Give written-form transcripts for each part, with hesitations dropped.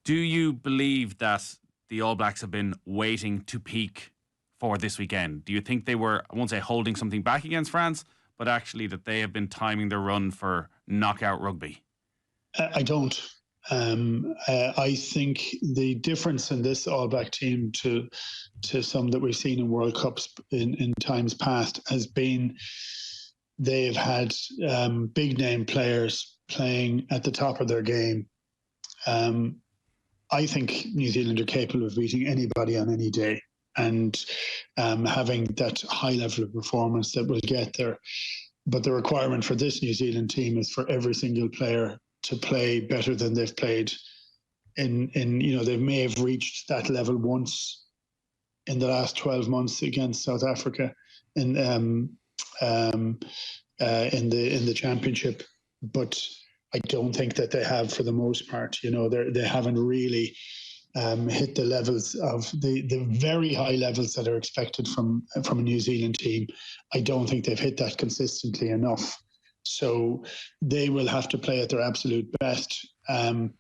Do you believe that the All Blacks have been waiting to peak for this weekend? Do you think they were, I won't say holding something back against France, but actually that they have been timing their run for knockout rugby? I don't. I think the difference in this All Black team to some that we've seen in World Cups in times past has been they've had big name players playing at the top of their game. I think New Zealand are capable of beating anybody on any day and having that high level of performance that will get there. But the requirement for this New Zealand team is for every single player to play better than they've played in they may have reached that level once in the last 12 months against South Africa in the championship, but I don't think that they have for the most part. They haven't really hit the levels of the very high levels that are expected from a New Zealand team. I don't think they've hit that consistently enough. So they will have to play at their absolute best. And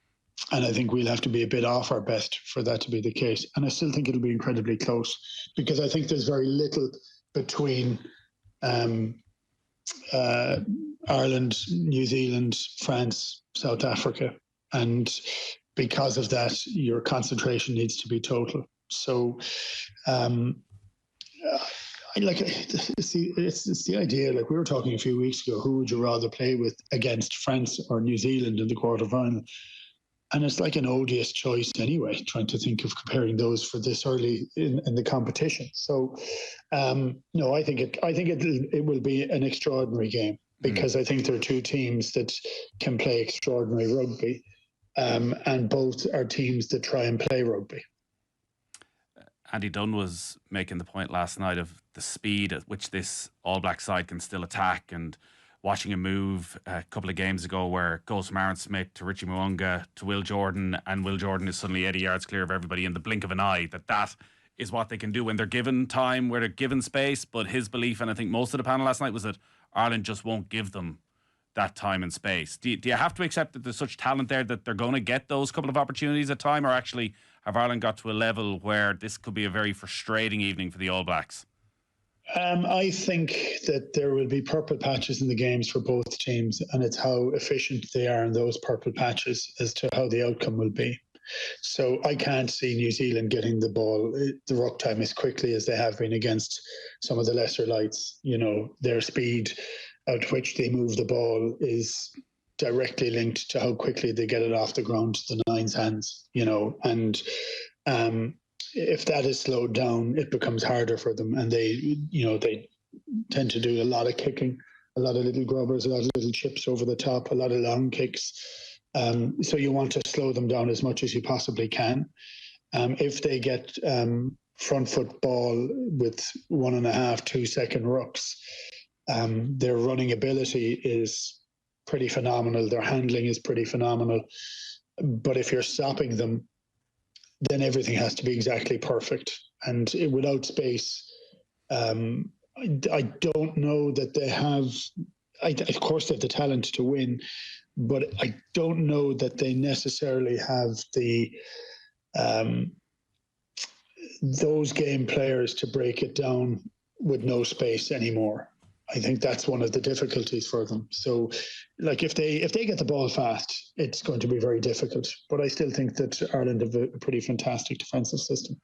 I think we'll have to be a bit off our best for that to be the case. And I still think it'll be incredibly close because I think there's very little between Ireland, New Zealand, France, South Africa. And because of that, your concentration needs to be total. So it's the idea, like we were talking a few weeks ago, who would you rather play with against France or New Zealand in the quarterfinal? And it's like an odious choice anyway, trying to think of comparing those for this early in the competition. So, no, I think it will be an extraordinary game because I think there are two teams that can play extraordinary rugby, and both are teams that try and play rugby. Andy Dunn was making the point last night of the speed at which this All Black side can still attack, and watching a move a couple of games ago where it goes from Aaron Smith to Richie Mo'unga to Will Jordan, and Will Jordan is suddenly 80 yards clear of everybody in the blink of an eye, that is what they can do when they're given time, where they're given space. But his belief, and I think most of the panel last night, was that Ireland just won't give them that time and space. Do you have to accept that there's such talent there that they're going to get those couple of opportunities at time, or actually have Ireland got to a level where this could be a very frustrating evening for the All Blacks? I think that there will be purple patches in the games for both teams, and it's how efficient they are in those purple patches as to how the outcome will be. So I can't see New Zealand getting the ball, the ruck time, as quickly as they have been against some of the lesser lights. Their speed at which they move the ball is directly linked to how quickly they get it off the ground to the nine's hands, and if that is slowed down, it becomes harder for them. And they tend to do a lot of kicking, a lot of little grubbers, a lot of little chips over the top, a lot of long kicks. So you want to slow them down as much as you possibly can. If they get front foot ball with 1.5, 2 second rucks, their running ability is pretty phenomenal. Their handling is pretty phenomenal. But if you're stopping them, then everything has to be exactly perfect. And without space, I don't know that they have, of course they have the talent to win, but I don't know that they necessarily have those game players to break it down with no space anymore. I think that's one of the difficulties for them. So, like if they get the ball fast, it's going to be very difficult. But I still think that Ireland have a pretty fantastic defensive system.